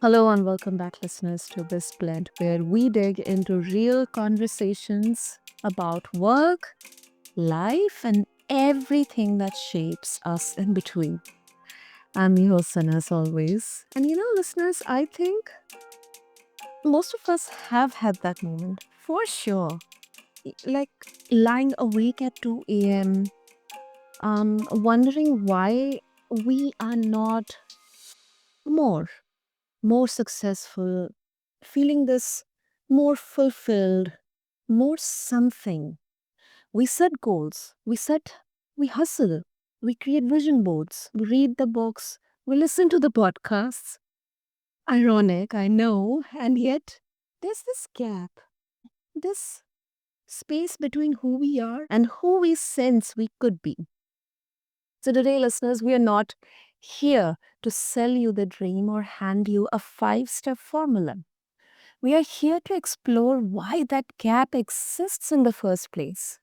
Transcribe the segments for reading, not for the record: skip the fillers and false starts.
Hello and welcome back, listeners, to BizBlend, where we dig into real conversations about work, life, and everything that shapes us in between. I'm your host, Sana, as always. And listeners, I think most of us have had that moment for sure. Like lying awake at 2 a.m., wondering why we are not more more successful, feeling this more fulfilled, more something. We set goals, we hustle, we create vision boards, we read the books, we listen to the podcasts. Ironic, I know, and yet there's this gap, this space between who we are and who we sense we could be. So, today, listeners, we are not here to sell you the dream or hand you a 5 step formula. We are here to explore why that gap exists in the first place.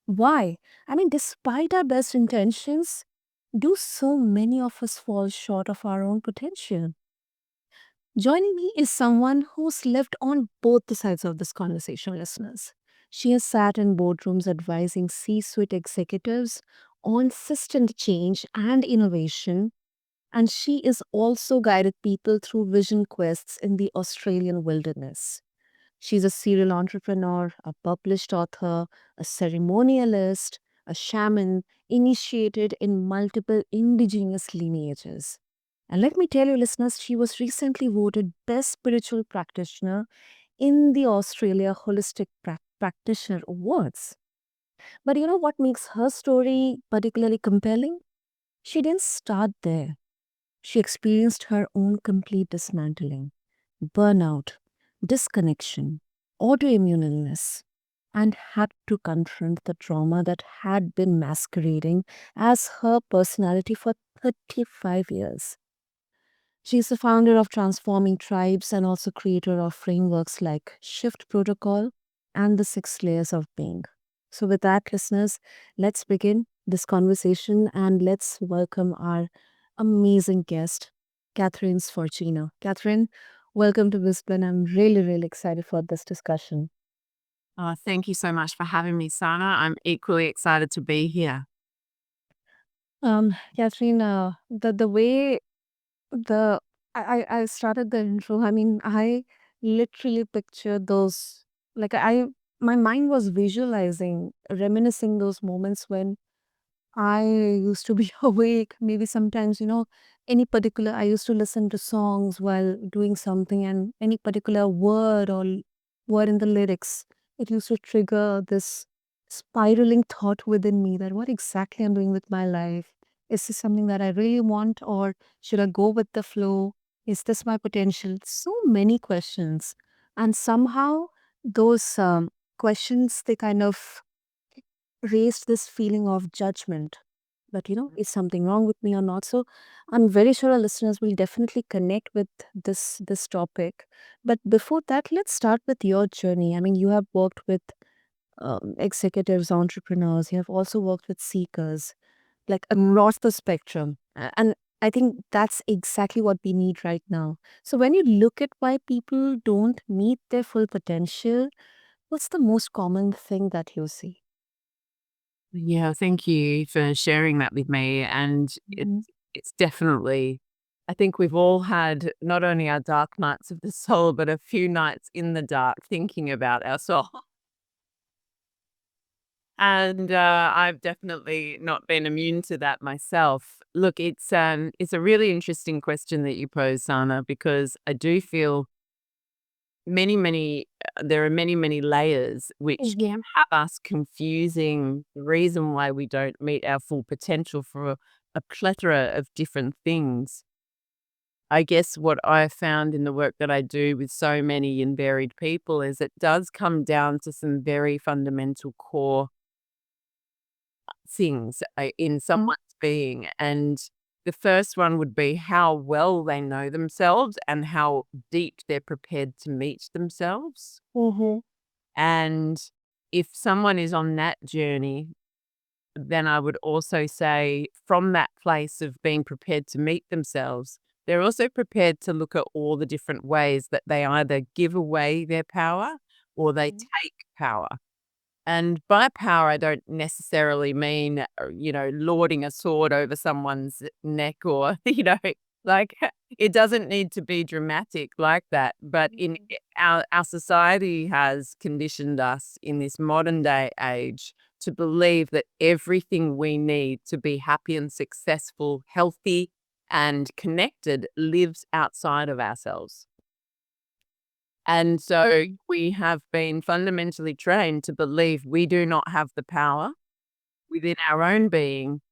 Why? I mean, despite our best intentions, do so many of us fall short of our own potential? Joining me is someone who's lived on both the sides of this conversation, listeners. She has sat in boardrooms advising C suite executives on system change and innovation, and she is also guided people through vision quests in the Australian wilderness. She's a serial entrepreneur, a published author, a ceremonialist, a shaman, initiated in multiple indigenous lineages. And let me tell you, listeners, she was recently voted Best Spiritual Practitioner in the Australia Holistic Practitioner Awards. But you know what makes her story particularly compelling? She didn't start there. She experienced her own complete dismantling, burnout, disconnection, autoimmune illness, and had to confront the trauma that had been masquerading as her personality for 35 years. She's the founder of Transforming Tribes and also creator of frameworks like Shift Protocol and the Six Layers of Being. So, with that, listeners, let's begin this conversation and let's welcome our amazing guest, Kathryn Sforcina. Kathryn, welcome to BizBlend. I'm really, really excited for this discussion. Thank you so much for having me, Sana. I'm equally excited to be here. Kathryn, the way the I started the intro. I mean, I literally pictured those like my mind was visualizing, reminiscing those moments when I used to be awake. Maybe sometimes, any particular I used to listen to songs while doing something, and any particular word or word in the lyrics, it used to trigger this spiraling thought within me that what exactly I'm doing with my life. Is this something that I really want, or should I go with the flow? Is this my potential? So many questions. And somehow those questions, they kind of raised this feeling of judgment that is something wrong with me or not. So I'm very sure our listeners will definitely connect with this topic. But before that, let's start with your journey. I mean, you have worked with executives, entrepreneurs. You have also worked with seekers, like across the spectrum. And I think that's exactly what we need right now. So when you look at why people don't meet their full potential, what's the most common thing that you see? Yeah, thank you for sharing that with me. And it's definitely, I think we've all had not only our dark nights of the soul, but a few nights in the dark thinking about our soul. And I've definitely not been immune to that myself. Look, it's a really interesting question that you pose, Sana, because I do feel there are many layers which Yeah. can have us confusing the reason why we don't meet our full potential for a plethora of different things. I guess what I found in the work that I do with so many and varied people is it does come down to some very fundamental core things in someone's being. And the first one would be how well they know themselves and how deep they're prepared to meet themselves. Mm-hmm. And if someone is on that journey, then I would also say from that place of being prepared to meet themselves, they're also prepared to look at all the different ways that they either give away their power or they Mhm. take power. And by power, I don't necessarily mean, lording a sword over someone's neck or, like it doesn't need to be dramatic like that. But in Mhm. our society has conditioned us in this modern day age to believe that everything we need to be happy and successful, healthy and connected lives outside of ourselves. And so we have been fundamentally trained to believe we do not have the power within our own being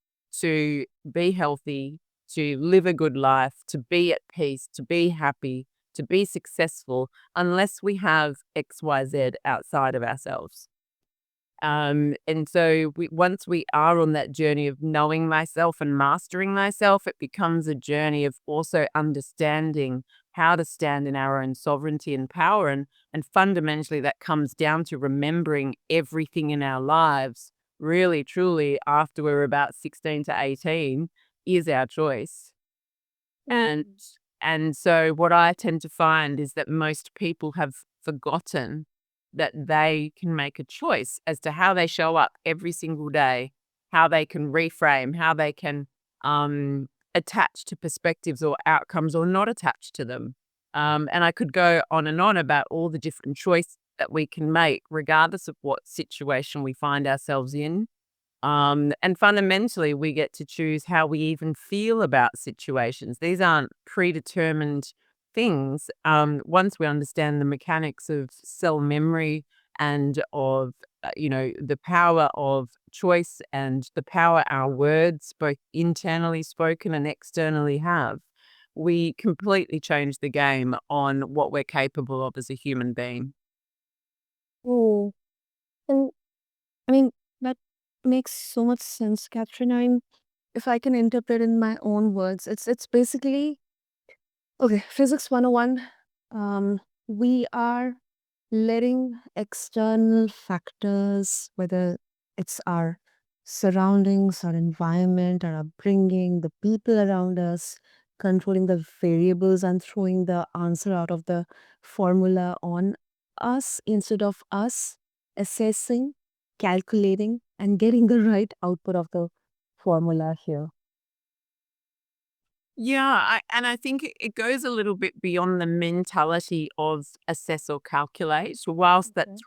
to be healthy, to live a good life, to be at peace, to be happy, to be successful, unless we have XYZ outside of ourselves. And so once we are on that journey of knowing myself and mastering myself, it becomes a journey of also understanding how to stand in our own sovereignty and power. And fundamentally, that comes down to remembering everything in our lives, really, truly, after we're about 16 to 18, is our choice. And Mhm. and so what I tend to find is that most people have forgotten that they can make a choice as to how they show up every single day, how they can reframe, how they can attach to perspectives or outcomes or not attach to them. And I could go on and on about all the different choices that we can make, regardless of what situation we find ourselves in. And fundamentally, we get to choose how we even feel about situations. These aren't predetermined things. Once we understand the mechanics of cell memory and of, the power of choice and the power our words, both internally spoken and externally, have, we completely change the game on what we're capable of as a human being. Oh, and I mean, that makes so much sense, Catherine. If I can interpret in my own words, it's basically okay, physics 101. We are letting external factors, whether it's our surroundings, our environment, our upbringing, the people around us, controlling the variables and throwing the answer out of the formula on us instead of us assessing, calculating, and getting the right output of the formula here. Yeah, and I think it goes a little bit beyond the mentality of assess or calculate. Okay.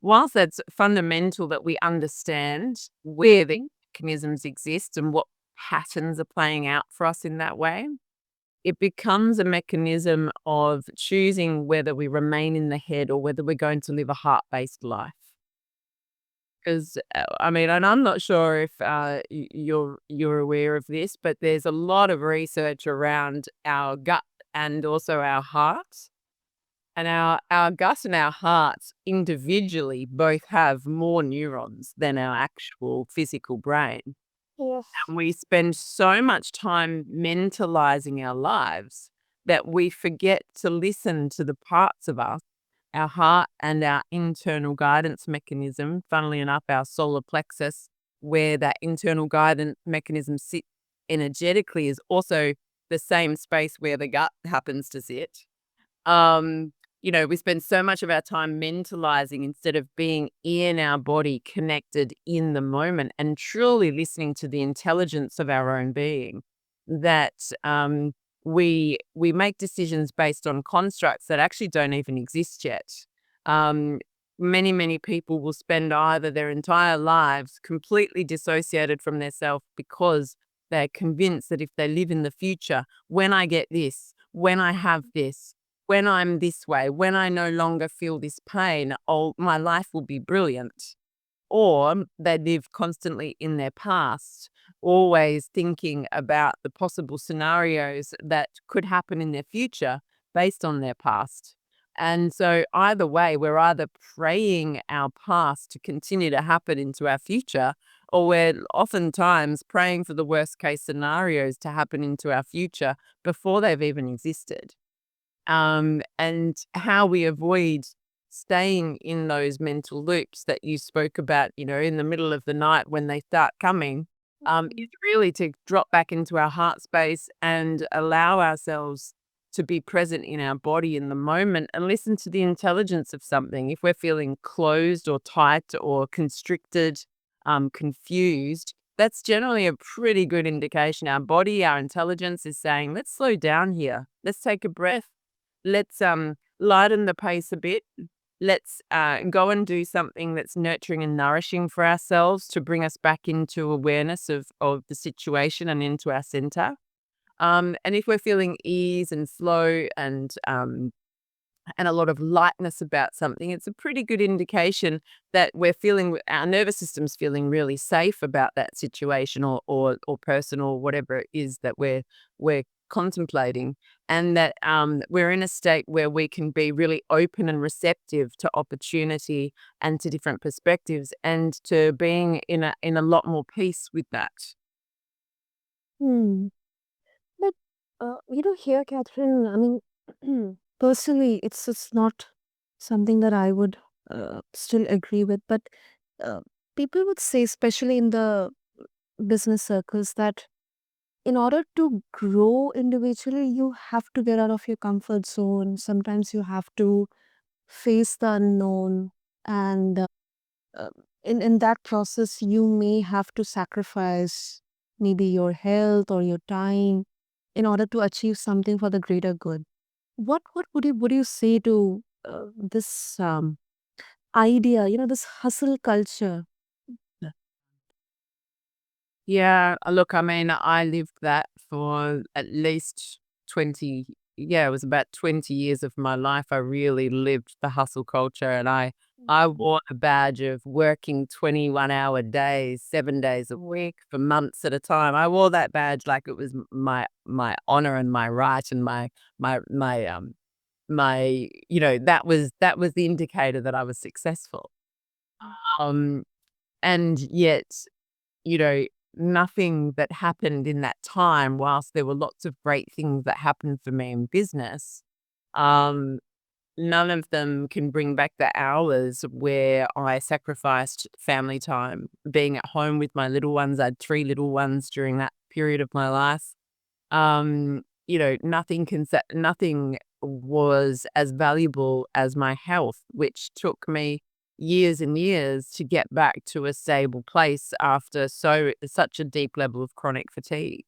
Whilst that's fundamental that we understand where the Mhm. mechanisms exist and what patterns are playing out for us in that way, it becomes a mechanism of choosing whether we remain in the head or whether we're going to live a heart-based life. 'Cause, I mean, and I'm not sure if, you're aware of this, but there's a lot of research around our gut and also our heart. And our gut and our hearts individually both have more neurons than our actual physical brain. Yes. And we spend so much time mentalizing our lives that we forget to listen to the parts of us, our heart and our internal guidance mechanism, funnily enough, our solar plexus, where that internal guidance mechanism sits energetically, is also the same space where the gut happens to sit. Um, we spend so much of our time mentalizing instead of being in our body, connected in the moment, and truly listening to the intelligence of our own being. That we make decisions based on constructs that actually don't even exist yet. Um, many people will spend either their entire lives completely dissociated from their self because they're convinced that if they live in the future, when I get this, when I have this, when I'm this way, when I no longer feel this pain, my life will be brilliant. Or they live constantly in their past, always thinking about the possible scenarios that could happen in their future based on their past. And so, either way, we're either praying our past to continue to happen into our future, or we're oftentimes praying for the worst case scenarios to happen into our future before they've even existed. And how we avoid staying in those mental loops that you spoke about, in the middle of the night when they start coming. is really to drop back into our heart space and allow ourselves to be present in our body in the moment and listen to the intelligence of something. If we're feeling closed or tight or constricted, confused, that's generally a pretty good indication. Our body, our intelligence is saying, let's slow down here. Let's take a breath. Let's lighten the pace a bit. Let's go and do something that's nurturing and nourishing for ourselves to bring us back into awareness of the situation and into our center. And if we're feeling ease and flow and a lot of lightness about something, it's a pretty good indication that our nervous system's feeling really safe about that situation or person or whatever it is that we're contemplating, and that we're in a state where we can be really open and receptive to opportunity and to different perspectives and to being in a lot more peace with that. Hmm. But, here, Catherine, I mean, personally, it's not something that I would still agree with. But uh, people would say, especially in the business circles, that in order to grow individually, you have to get out of your comfort zone. Sometimes you have to face the unknown. And uh, in that process, you may have to sacrifice maybe your health or your time in order to achieve something for the greater good. What would you say to this idea, this hustle culture? Yeah, look, I mean, I lived that for at least 20, yeah, it was about 20 years of my life. I really lived the hustle culture, and I wore a badge of working 21-hour days, 7 days a week for months at a time. I wore that badge like it was my honor and my right and my that was the indicator that I was successful. Um and yet, you know, nothing that happened in that time, whilst there were lots of great things that happened for me in business, um, none of them can bring back the hours where I sacrificed family time, being at home with my little ones. I had 3 little ones during that period of my life. Nothing was as valuable as my health, which took me years and years to get back to a stable place after such a deep level of chronic fatigue.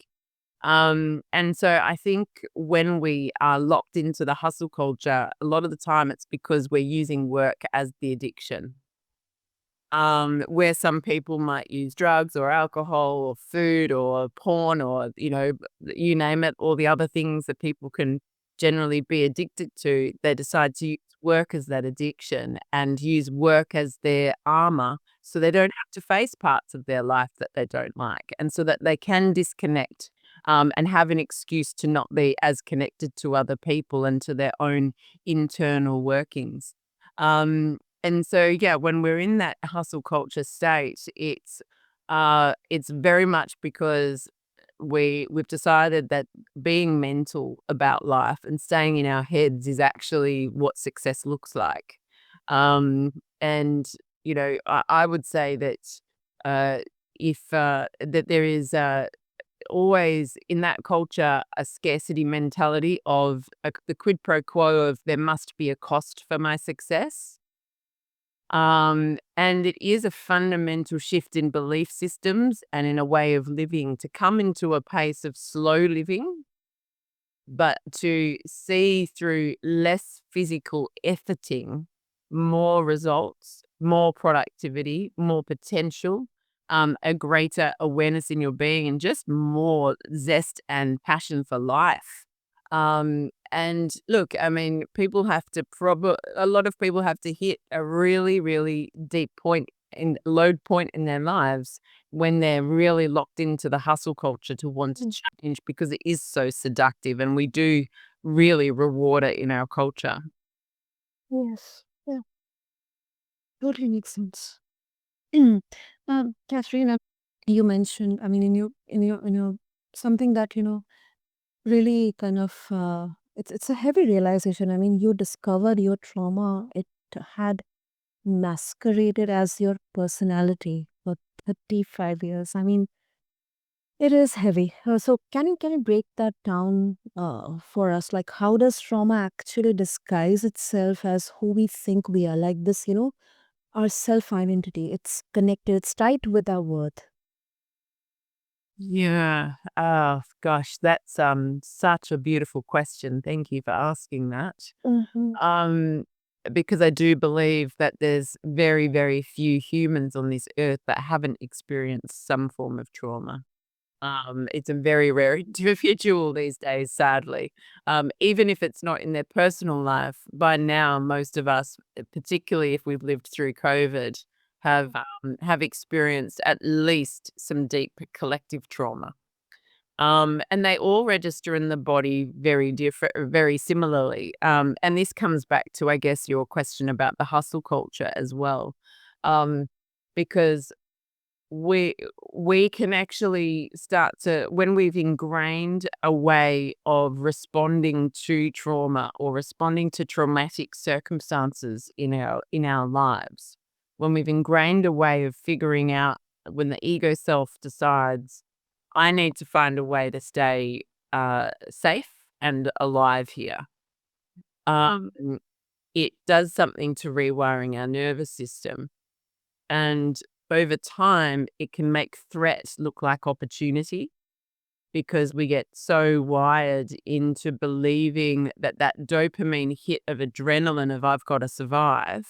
And so I think when we are locked into the hustle culture, a lot of the time it's because we're using work as the addiction, where some people might use drugs or alcohol or food or porn or, you name it, all the other things that people can generally be addicted to. They decide to use work as that addiction and use work as their armor so they don't have to face parts of their life that they don't like, and so that they can disconnect, and have an excuse to not be as connected to other people and to their own internal workings. And so, yeah, when we're in that hustle culture state, it's very much because we've decided that being mental about life and staying in our heads is actually what success looks like. And I would say that uh, if that there is always in that culture a scarcity mentality of the quid pro quo of there must be a cost for my success. And it is a fundamental shift in belief systems and in a way of living to come into a pace of slow living, but to see through less physical efforting, more results, more productivity, more potential, a greater awareness in your being, and just more zest and passion for life. And look, I mean, a lot of people have to hit a really, really deep point in load point in their lives when they're really locked into the hustle culture to want to Mm. change, because it is so seductive and we do really reward it in our culture. Yes. Yeah, totally makes sense. Mm. Catherine, you mentioned, I mean, in your something that really kind of it's a heavy realization. I mean, you discovered your trauma. It had masqueraded as your personality for 35 years. I mean, It is heavy. So can you break that down for us? Like, how does trauma actually disguise itself as who we think we are? Like this, our self identity. It's connected. It's tied with our worth. Yeah. Oh gosh, that's such a beautiful question. Thank you for asking that. Mm-hmm. Um, because I do believe that there's very, very few humans on this earth that haven't experienced some form of trauma. It's a very rare individual these days, sadly. Even if it's not in their personal life, by now most of us, particularly if we've lived through COVID, have experienced at least some deep collective trauma. And they all register in the body very different, very similarly. And this comes back to, I guess, your question about the hustle culture as well, um, because we we can actually start to when we've ingrained a way of responding to trauma or responding to traumatic circumstances in our lives, when we've ingrained a way of figuring out when the ego self decides, I need to find a way to stay safe and alive here. Um, it does something to rewiring our nervous system. And over time, it can make threat look like opportunity because we get so wired into believing that that dopamine hit of adrenaline of I've got to survive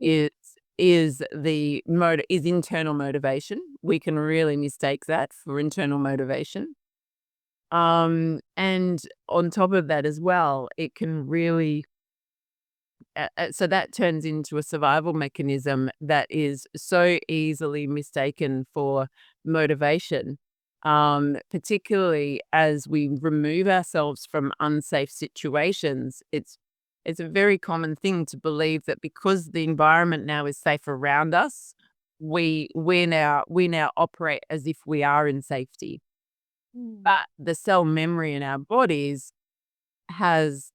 is is internal motivation. We can really mistake that for internal motivation. And on top of that as well, it can really so that turns into a survival mechanism that is so easily mistaken for motivation, particularly as we remove ourselves from unsafe situations. It's a very common thing to believe that because the environment now is safe around us, we now operate as if we are in safety. Mm. But the cell memory in our bodies has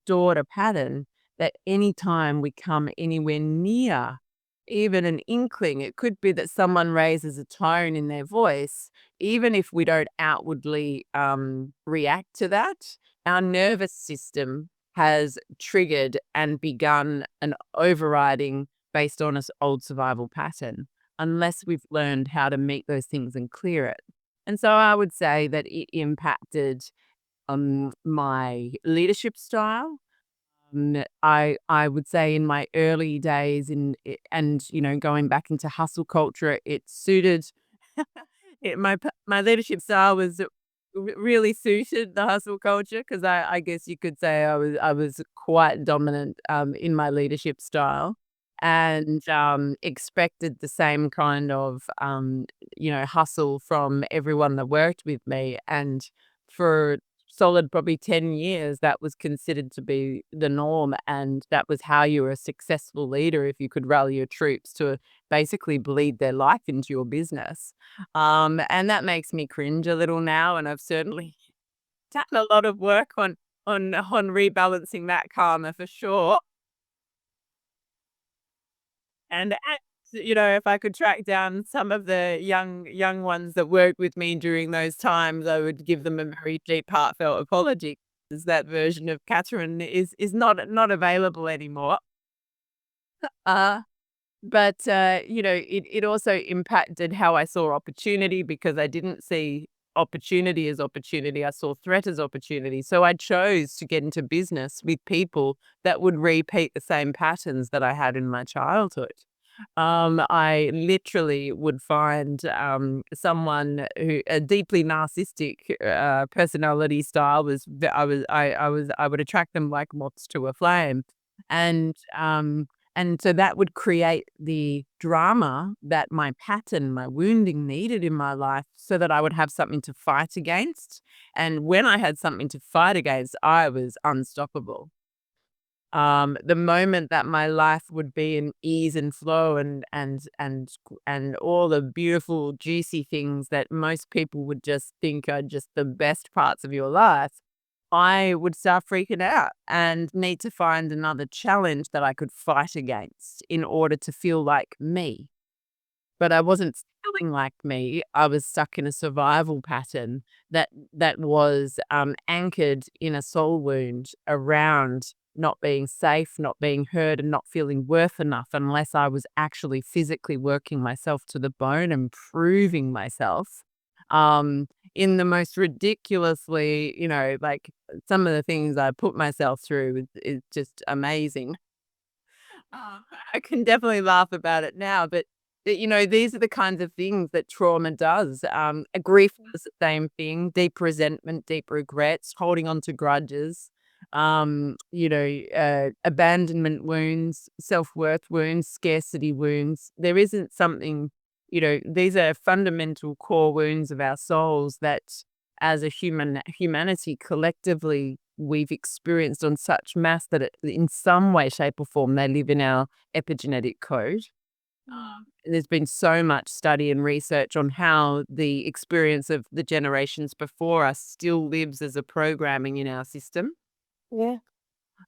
stored a pattern that anytime we come anywhere near even an inkling, it could be that someone raises a tone in their voice, even if we don't outwardly react to that, our nervous system has triggered and begun an overriding based on an old survival pattern, unless we've learned how to meet those things and clear it. And so I would say that it impacted my leadership style. I would say in my early days and going back into hustle culture, it suited my leadership style was really suited the hustle culture because I guess you could say I was quite dominant in my leadership style and expected the same kind of hustle from everyone that worked with me. And for solid probably 10 years, that was considered to be the norm, and that was how you were a successful leader if you could rally your troops to basically bleed their life into your business. And that makes me cringe a little now, and I've certainly done a lot of work on rebalancing that karma for sure. And if I could track down some of the young ones that worked with me during those times, I would give them a very deep, heartfelt apology, because that version of Kathryn is not available anymore. Uh, but it also impacted how I saw opportunity because I didn't see opportunity as opportunity. I saw threat as opportunity. So I chose to get into business with people that would repeat the same patterns that I had in my childhood. I literally would find someone who a deeply narcissistic personality style I would attract them like moths to a flame, and so that would create the drama that my pattern, my wounding needed in my life so that I would have something to fight against. And when I had something to fight against, I was unstoppable. The moment that my life would be in ease and flow and all the beautiful, juicy things that most people would just think are just the best parts of your life, I would start freaking out and need to find another challenge that I could fight against in order to feel like me. But I wasn't feeling like me. I was stuck in a survival pattern that was anchored in a soul wound around not being safe, not being heard, and not feeling worth enough unless I was actually physically working myself to the bone and proving myself. Um, in the most ridiculously, like some of the things I put myself through is just amazing. Uh, I can definitely laugh about it now, but these are the kinds of things that trauma does. A grief does the same thing: deep resentment, deep regrets, holding on to grudges, abandonment wounds, self worth wounds, scarcity wounds. There isn't something, these are fundamental core wounds of our souls that, as a humanity collectively, we've experienced on such mass that in some way, shape, or form, they live in our epigenetic code. There's been so much study and research on how the experience of the generations before us still lives as a programming in our system. Yeah.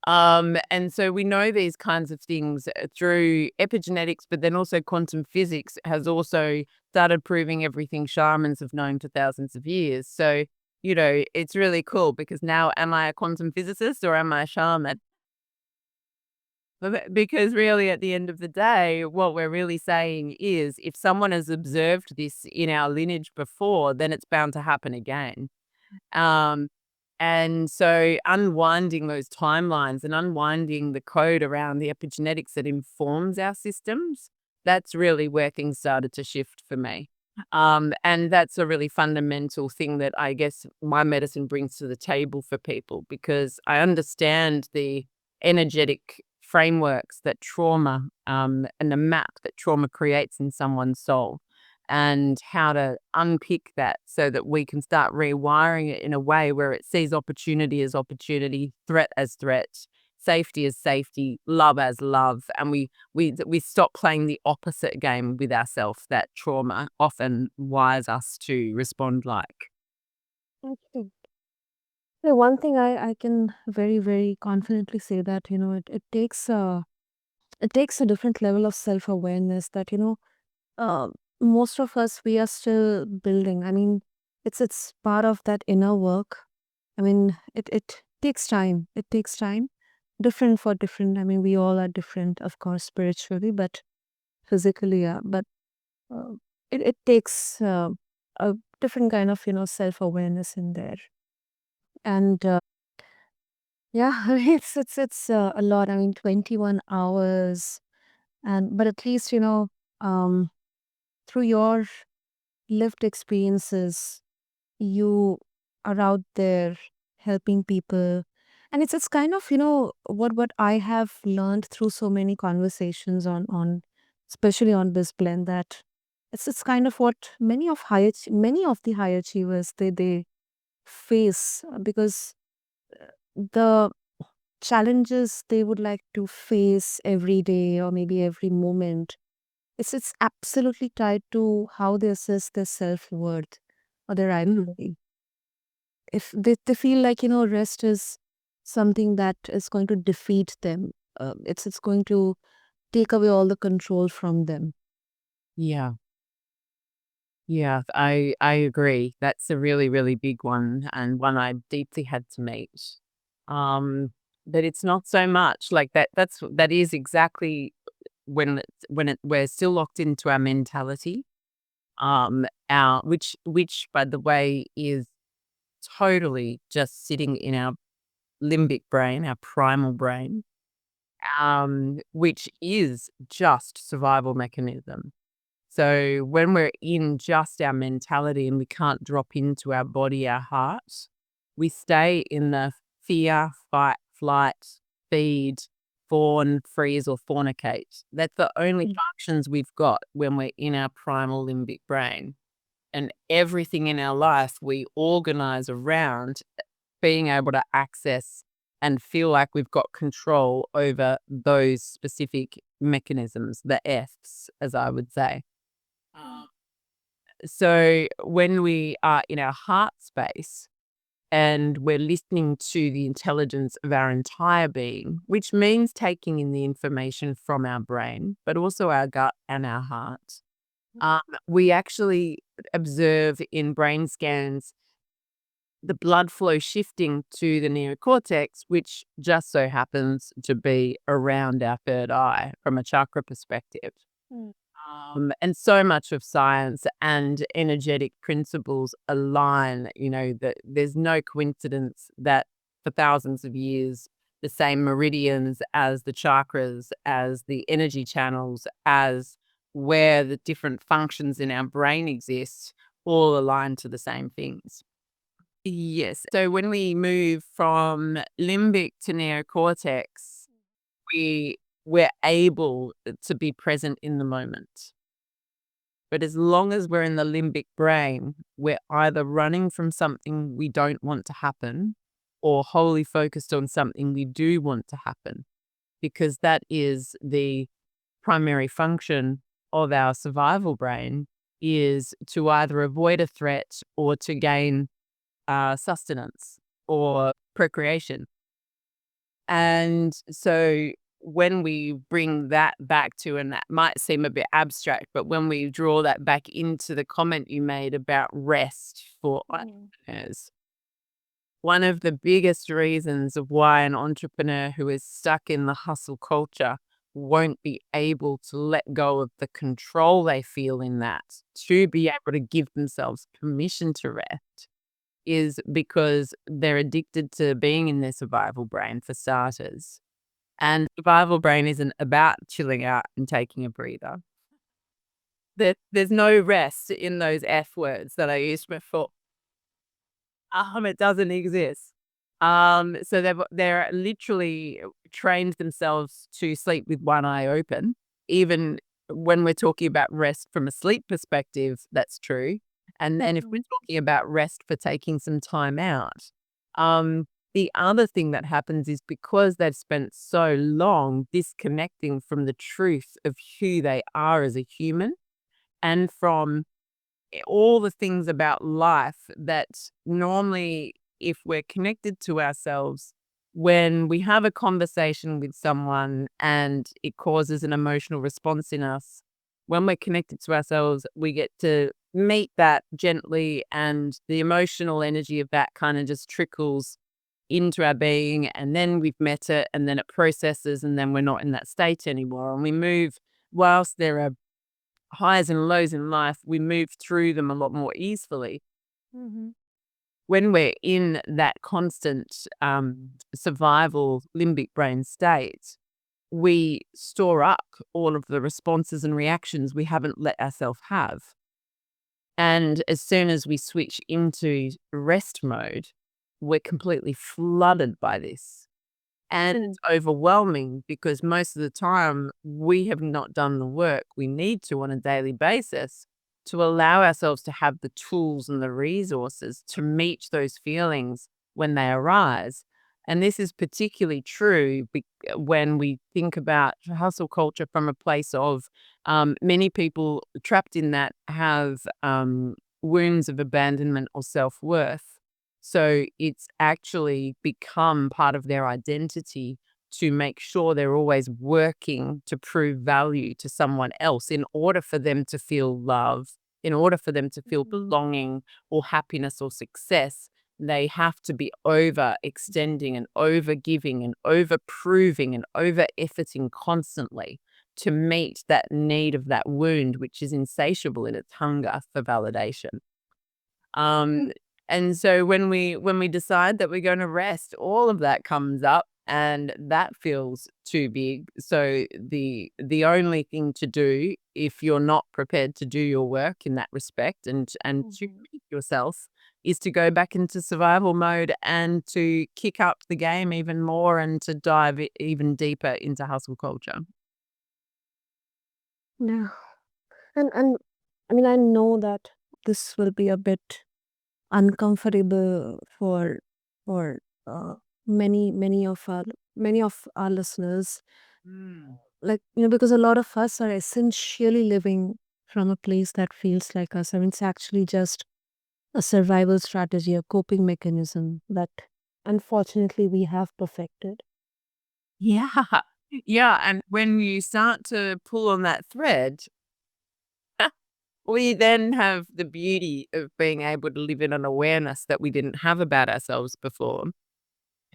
And so we know these kinds of things through epigenetics, but then also quantum physics has also started proving everything shamans have known for thousands of years. So, it's really cool because now am I a quantum physicist or am I a shaman? Because really, at the end of the day, what we're really saying is if someone has observed this in our lineage before, then it's bound to happen again. Um, and so unwinding those timelines and unwinding the code around the epigenetics that informs our systems, that's really where things started to shift for me. And that's a really fundamental thing that I guess my medicine brings to the table for people because I understand the energetic frameworks that trauma and the map that trauma creates in someone's soul and how to unpick that so that we can start rewiring it in a way where it sees opportunity as opportunity, threat as threat, safety as safety, love as love, and we stop playing the opposite game with ourselves that trauma often wires us to respond like. Okay. The one thing I can very, very confidently say that, it takes a different level of self-awareness that, uh, most of us, we are still building. I mean, it's part of that inner work. I mean, it takes time. It takes time. Different for different. I mean, we all are different, of course, spiritually, but physically, yeah. But uh, it takes a different kind of, self-awareness in there. And yeah, I mean, it's a lot. I mean, 21 hours, and but at least um, through your lived experiences, you are out there helping people, and it's kind of what I have learned through so many conversations on especially on this blend that it's kind of what many of the high achievers they face because the challenges they would like to face every day or maybe every moment. It's absolutely tied to how they assess their self-worth or their identity. If they feel like, rest is something that is going to defeat them, it's going to take away all the control from them. Yeah. Yeah, I agree. That's a really, really big one and one I deeply had to meet. Um, but it's not so much like that. That is exactly we're still locked into our mentality. Our which by the way is totally just sitting in our limbic brain, our primal brain, which is just survival mechanism. So when we're in just our mentality and we can't drop into our body, our heart, we stay in the fear, fight, flight, feed, fawn, freeze, or fornicate. That's the only functions we've got when we're in our primal limbic brain. And everything in our life we organize around being able to access and feel like we've got control over those specific mechanisms, the F's, as I would say. So when we are in our heart space and we're listening to the intelligence of our entire being, which means taking in the information from our brain, but also our gut and our heart, We actually observe in brain scans the blood flow shifting to the neocortex, which just so happens to be around our third eye from a chakra perspective. Mm. And so much of science and energetic principles align, that there's no coincidence that for thousands of years, the same meridians as the chakras, as the energy channels, as where the different functions in our brain exist, all align to the same things. Yes. So when we move from limbic to neocortex, we're able to be present in the moment. But as long as we're in the limbic brain, we're either running from something we don't want to happen or wholly focused on something we do want to happen, because that is the primary function of our survival brain, is to either avoid a threat or to gain sustenance or procreation. And so when we bring that back to, and that might seem a bit abstract, but when we draw that back into the comment you made about rest for entrepreneurs, one of the biggest reasons of why an entrepreneur who is stuck in the hustle culture won't be able to let go of the control they feel in that, to be able to give themselves permission to rest, is because they're addicted to being in their survival brain, for starters. And survival brain isn't about chilling out and taking a breather. There's no rest in those F words that I used before. It doesn't exist. So they're literally trained themselves to sleep with one eye open. Even when we're talking about rest from a sleep perspective, that's true. And then if we're talking about rest for taking some time out, the other thing that happens is because they've spent so long disconnecting from the truth of who they are as a human and from all the things about life that normally, if we're connected to ourselves, when we have a conversation with someone and it causes an emotional response in us, when we're connected to ourselves, we get to meet that gently, and the emotional energy of that kind of just trickles into our being, and then we've met it, and then it processes, and then we're not in that state anymore, and we move. Whilst there are highs and lows in life, we move through them a lot more easily. Mhm. When we're in that constant survival limbic brain state, we store up all of the responses and reactions we haven't let ourselves have. And as soon as we switch into rest mode, we're completely flooded by this. And it's overwhelming because most of the time we have not done the work we need to on a daily basis to allow ourselves to have the tools and the resources to meet those feelings when they arise. And this is particularly true when we think about hustle culture from a place of many people trapped in that have wounds of abandonment or self worth. So it's actually become part of their identity to make sure they're always working to prove value to someone else in order for them to feel love, in order for them to feel belonging or happiness or success. They have to be over extending and over giving and over proving and over efforting constantly to meet that need of that wound, which is insatiable in its hunger for validation. Um, and so when we decide that we're going to rest, all of that comes up, and that feels too big. So the only thing to do, if you're not prepared to do your work in that respect and to treat yourself, is to go back into survival mode and to kick up the game even more and to dive even deeper into hustle culture. Yeah. And I mean, I know that this will be a bit uncomfortable for many many of our listeners, Mm. like, because a lot of us are essentially living from a place that feels like us. I mean, it's actually just a survival strategy, a coping mechanism that unfortunately we have perfected. Yeah. Yeah. And when you start to pull on that thread, we then have the beauty of being able to live in an awareness that we didn't have about ourselves before.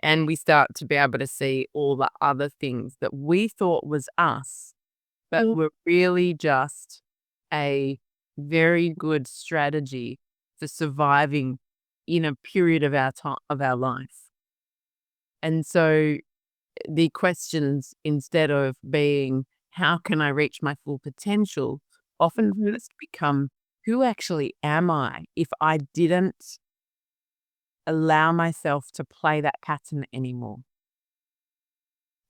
And we start to be able to see all the other things that we thought was us, but were really just a very good strategy for surviving in a period of our time of our life. And so the questions, instead of being, how can I reach my full potential, often first become, who actually am I if I didn't allow myself to play that pattern anymore?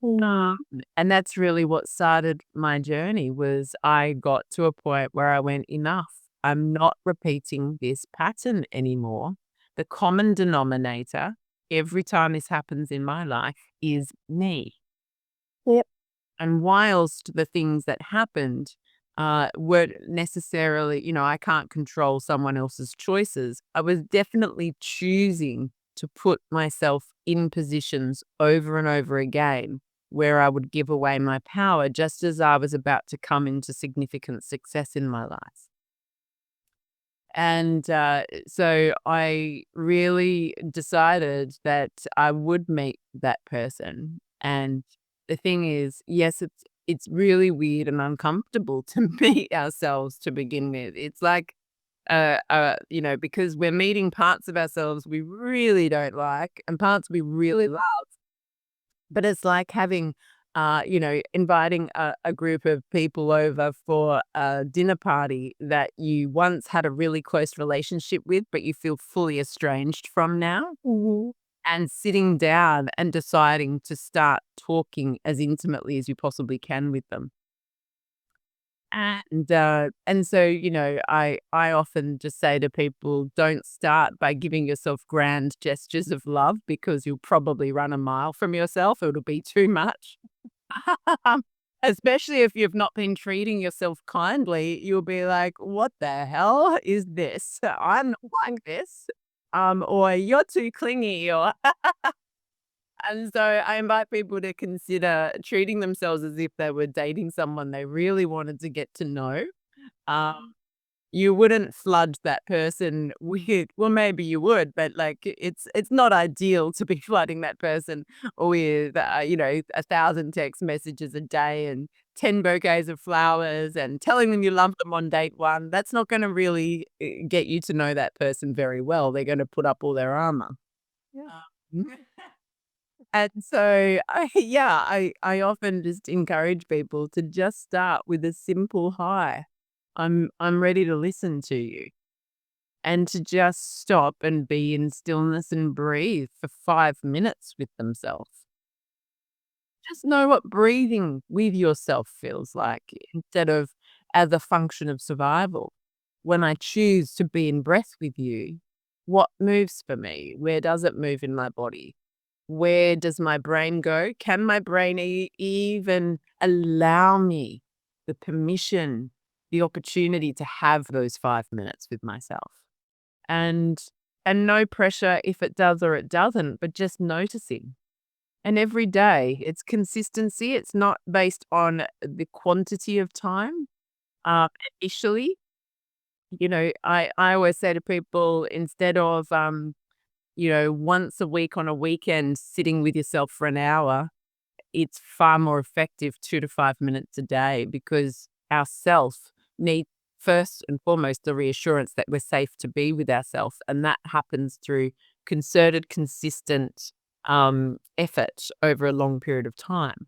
Mm. And that's really what started my journey. Was I got to a point where I went, enough. I'm not repeating this pattern anymore. The common denominator every time this happens in my life is me. Yep. And whilst the things that happened weren't necessarily, I can't control someone else's choices, I was definitely choosing to put myself in positions over and over again where I would give away my power just as I was about to come into significant success in my life. And so I really decided that I would meet that person. And the thing is, yes, it's really weird and uncomfortable to meet ourselves to begin with. It's like, because we're meeting parts of ourselves we really don't like and parts we really love. But it's like having, inviting a group of people over for a dinner party that you once had a really close relationship with, but you feel fully estranged from now, Mhm. and sitting down and deciding to start talking as intimately as you possibly can with them. And so, I often just say to people, don't start by giving yourself grand gestures of love because you'll probably run a mile from yourself. It'll be too much. Especially if you've not been treating yourself kindly, you'll be like, what the hell is this? I'm not like this. Or you're too clingy, or and so I invite people to consider treating themselves as if they were dating someone they really wanted to get to know. Um, you wouldn't flood that person with, well, maybe you would, but like it's not ideal to be flooding that person with 1,000 text messages a day and 10 bouquets of flowers and telling them you love them on date one. That's not going to really get you to know that person very well. They're going to put up all their armor. Yeah. Um, And so I often just encourage people to just start with a simple hi. I'm ready to listen to you. And to just stop and be in stillness and breathe for 5 minutes with themselves. Just know what breathing with yourself feels like instead of as a function of survival. When I choose to be in breath with you, what moves for me? Where does it move in my body? Where does my brain go? Can my brain even allow me the permission, the opportunity to have those 5 minutes with myself? And no pressure if it does or it doesn't, but just noticing. And every day, it's consistency. It's not based on the quantity of time. Initially, I always say to people, instead of once a week on a weekend sitting with yourself for an hour, it's far more effective 2 to 5 minutes a day because our self needs first and foremost the reassurance that we're safe to be with ourselves. And that happens through concerted, consistent effort over a long period of time.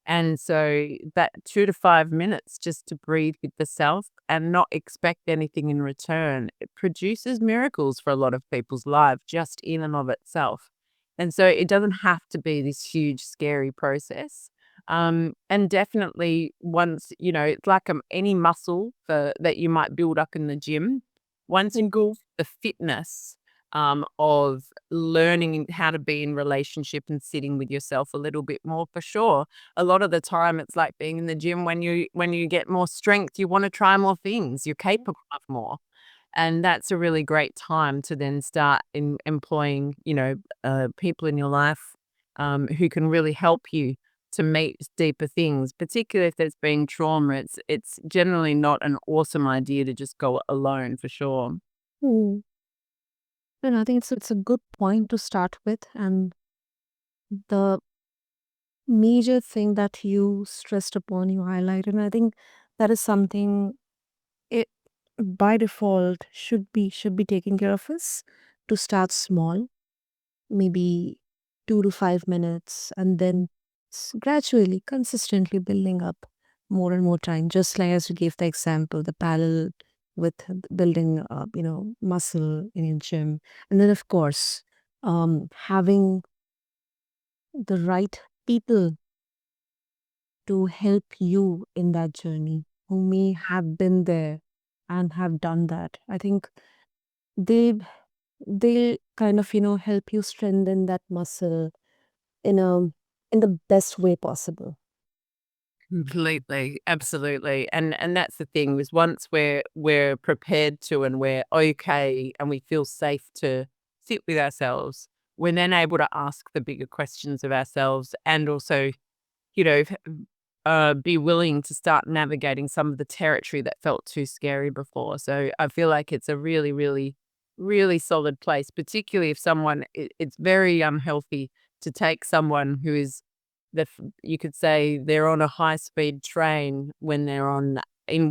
And so that 2 to 5 minutes just to breathe with the self and not expect anything in return, it produces miracles for a lot of people's lives just in and of itself. And so it doesn't have to be this huge, scary process. And definitely once, it's like any muscle that you might build up in the gym, once you go the fitness of learning how to be in relationship and sitting with yourself a little bit more for sure. A lot of the time it's like being in the gym when you get more strength, you want to try more things, you're capable of more. And that's a really great time to then start employing, people in your life who can really help you to meet deeper things, particularly if there's been trauma. It's generally not an awesome idea to just go alone for sure. Hmm. And I think it's a good point to start with. And the major thing that you stressed upon, you highlighted, and I think that is something it by default should be taking care of us, to start small, maybe 2 to 5 minutes, and then gradually, consistently building up more and more time. Just like as you gave the example, the parallel with building, muscle in your gym, and then of course, having the right people to help you in that journey, who may have been there and have done that. I think they they kind of help you strengthen that muscle in a in the best way possible. Completely, absolutely, and that's the thing is once we're prepared to and we're okay and we feel safe to sit with ourselves, we're then able to ask the bigger questions of ourselves and also, you know, be willing to start navigating some of the territory that felt too scary before. So I feel like it's a really, really, really solid place, particularly if it's very unhealthy to take someone who is you could say they're on a high speed train when they're on in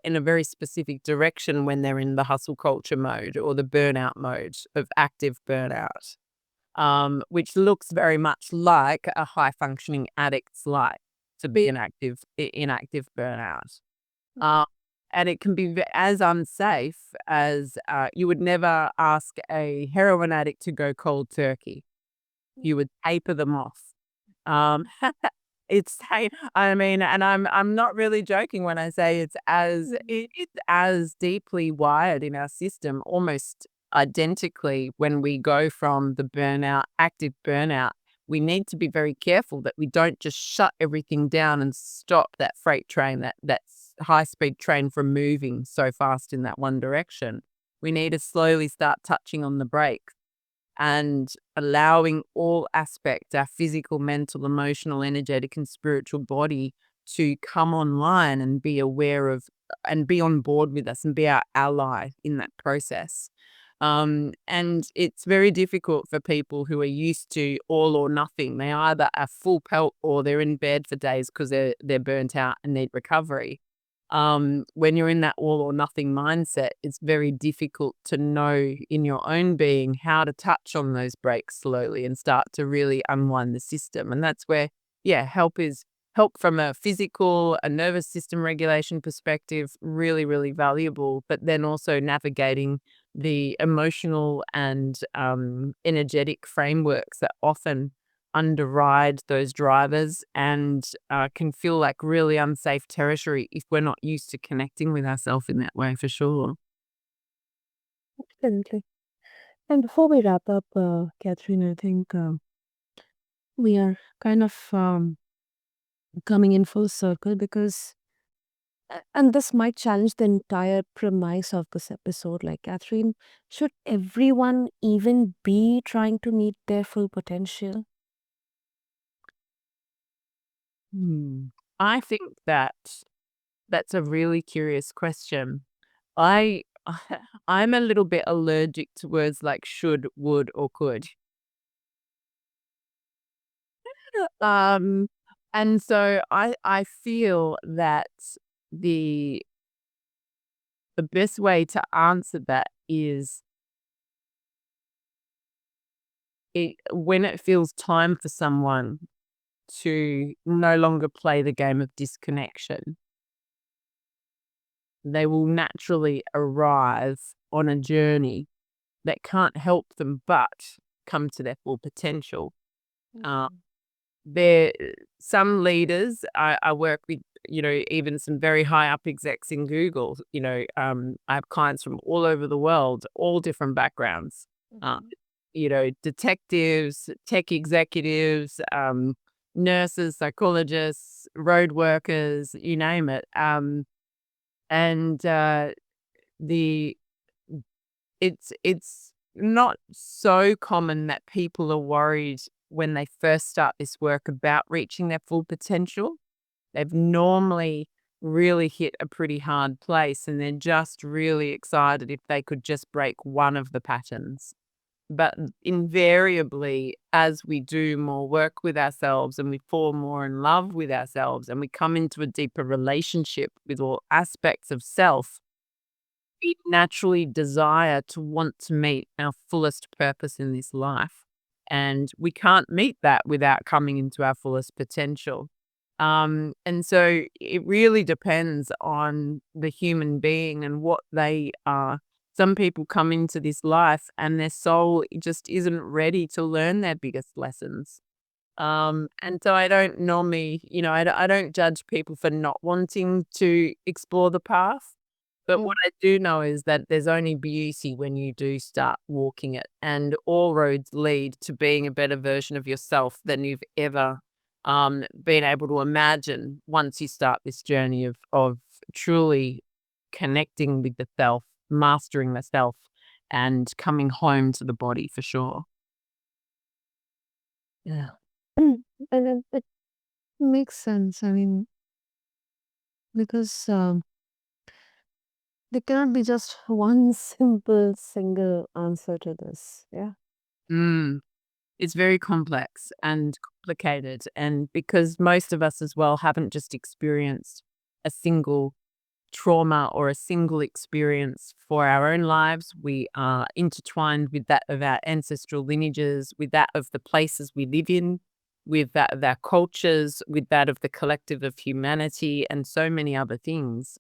a very specific direction when they're in the hustle culture mode or the burnout mode of active burnout, which looks very much like a high functioning addict's life to be an inactive burnout. Uh, and it can be as unsafe as you would never ask a heroin addict to go cold turkey. You would taper them off. Um, I mean, and I'm not really joking when I say it's as deeply wired in our system, almost identically when we go from the burnout, active burnout. We need to be very careful that we don't just shut everything down and stop that freight train, that's high speed train from moving so fast in that one direction. We need to slowly start touching on the brakes and allowing all aspects, our physical, mental, emotional, energetic, and spiritual body to come online and be aware of and be on board with us and be our ally in that process. And it's very difficult for people who are used to all or nothing. They either are full pelt or they're in bed for days because they're burnt out and need recovery. When you're in that all or nothing mindset, it's very difficult to know in your own being how to touch on those brakes slowly and start to really unwind the system. And that's where, yeah, help from a physical, a nervous system regulation perspective, really, really valuable. But then also navigating the emotional and energetic frameworks that often underride those drivers and can feel like really unsafe territory if we're not used to connecting with ourselves in that way, for sure. Definitely. And before we wrap up, Catherine, I think we are kind of coming in full circle because, and this might challenge the entire premise of this episode. Like, Catherine, should everyone even be trying to meet their full potential? Hmm. I think that's a really curious question. I I'm a little bit allergic to words like should, would, or could. Um, and so I feel that the the best way to answer that is when it feels time for someone to no longer play the game of disconnection, they will naturally arrive on a journey that can't help them but come to their full potential. Uh, Mhm. there, some leaders I work with, even some very high up execs in Google. I have clients from all over the world, all different backgrounds. Uh, Mhm. detectives, tech executives, nurses, psychologists, road workers, you name it. And the it's not so common that people are worried when they first start this work about reaching their full potential, they've normally really hit a pretty hard place and they're just really excited if they could just break one of the patterns. But invariably, as we do more work with ourselves and we fall more in love with ourselves and we come into a deeper relationship with all aspects of self, we naturally desire to want to meet our fullest purpose in this life. And we can't meet that without coming into our fullest potential. And so it really depends on the human being and what they are. Some people come into this life and their soul just isn't ready to learn their biggest lessons. And so I don't normally, I don't judge people for not wanting to explore the path. But Mm. what I do know is that there's only beauty when you do start walking it, and all roads lead to being a better version of yourself than you've ever been able to imagine once you start this journey of truly connecting with the self, mastering the self, and coming home to the body for sure. Yeah. Mm. And it makes sense. I mean, because there cannot be just one simple, single answer to this. Yeah. Mm. It's very complex and complicated. And because most of us as well haven't just experienced a single trauma or a single experience for our own lives, we are intertwined with that of our ancestral lineages, with that of the places we live in, with that of our cultures, with that of the collective of humanity, and so many other things.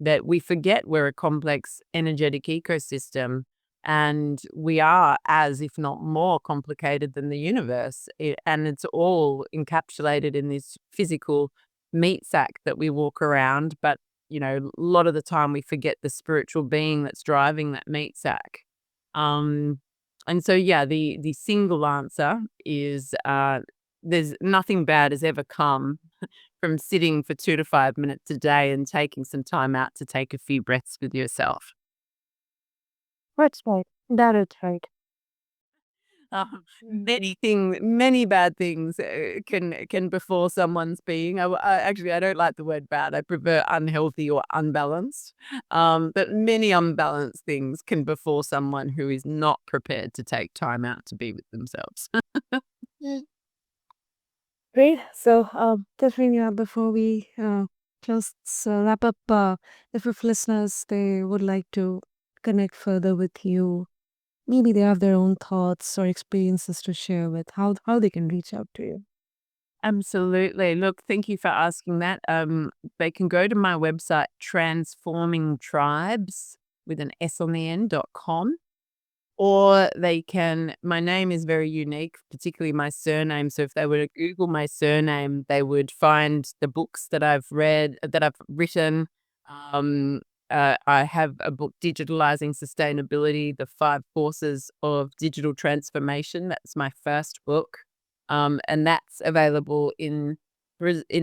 That we forget we're a complex energetic ecosystem and we are as, if not more, complicated than the universe. And it's all encapsulated in this physical meat sack that we walk around. But, a lot of the time we forget the spiritual being that's driving that meat sack. Um, and so, yeah, the single answer is there's nothing bad has ever come from sitting for 2 to 5 minutes a day and taking some time out to take a few breaths with yourself. That's right. That is right. Many bad things can befall someone's being. Actually, I don't like the word bad. I prefer unhealthy or unbalanced. But many unbalanced things can befall someone who is not prepared to take time out to be with themselves. Mm. Great. So, Catherine, yeah, before we wrap up, if listeners they would like to connect further with you, maybe they have their own thoughts or experiences to share with how they can reach out to you. Absolutely. Look, thank you for asking that. They can go to my website, transformingtribes with an S on the end.com. Or they can my name is very unique, particularly my surname, so if they were to Google my surname, they would find the books that I've read that I've written. Um, I have a book, Digitalizing Sustainability: The 5 Forces of Digital Transformation. That's my first book, and that's available in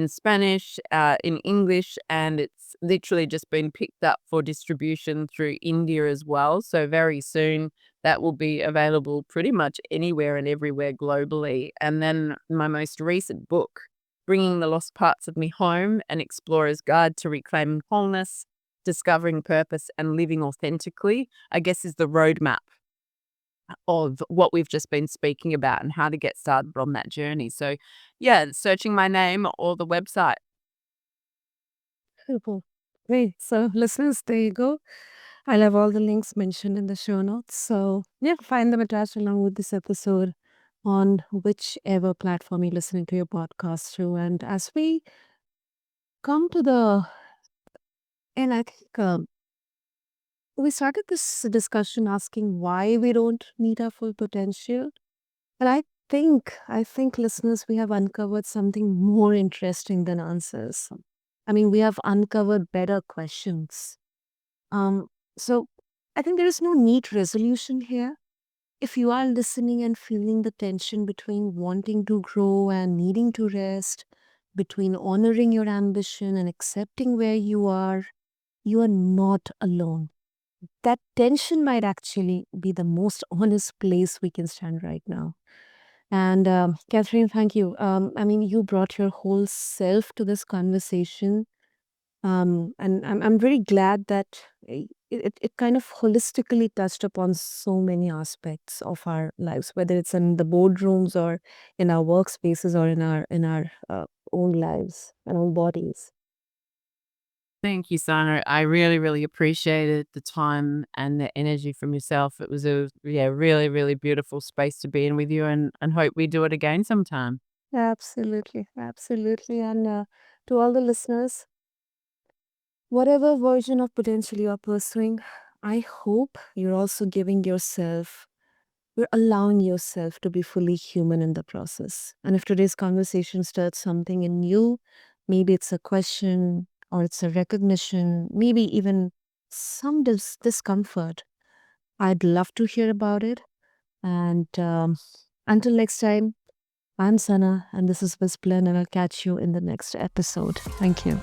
Spanish, in English, and it's literally just been picked up for distribution through India as well, so very soon that will be available pretty much anywhere and everywhere globally. And then my most recent book, Bringing the Lost Parts of Me Home: An Explorer's Guide to Reclaiming Wholeness, Discovering Purpose, and Living Authentically, I guess is the roadmap of what we've just been speaking about and how to get started on that journey. So, yeah, searching my name or the website. Super. Great. So, listeners, there you go. I'll have all the links mentioned in the show notes. So, yeah, find them attached along with this episode on whichever platform you're listening to your podcast through. And as we come to the end, I think we started this discussion asking why we don't meet our full potential. And I think listeners, we have uncovered something more interesting than answers. I mean, we have uncovered better questions. Um, so I think there is no neat resolution here. If you are listening and feeling the tension between wanting to grow and needing to rest, between honoring your ambition and accepting where you are not alone. That tension might actually be the most honest place we can stand right now. And Catherine, thank you. I mean, you brought your whole self to this conversation. And I'm very glad that it kind of holistically touched upon so many aspects of our lives, whether it's in the boardrooms or in our workspaces or in our own lives and own bodies. Thank you, Sana. I really, really appreciated the time and the energy from yourself. It was a really, really beautiful space to be in with you, and hope we do it again sometime. Absolutely, absolutely. And to all the listeners, whatever version of potential you're pursuing, I hope you're also giving yourself, you're allowing yourself to be fully human in the process. And if today's conversation stirs something in you, maybe it's a question or it's a recognition, maybe even some discomfort, I'd love to hear about it. And until next time, I'm Sana, and this is BizBlend, and I'll catch you in the next episode. Thank you.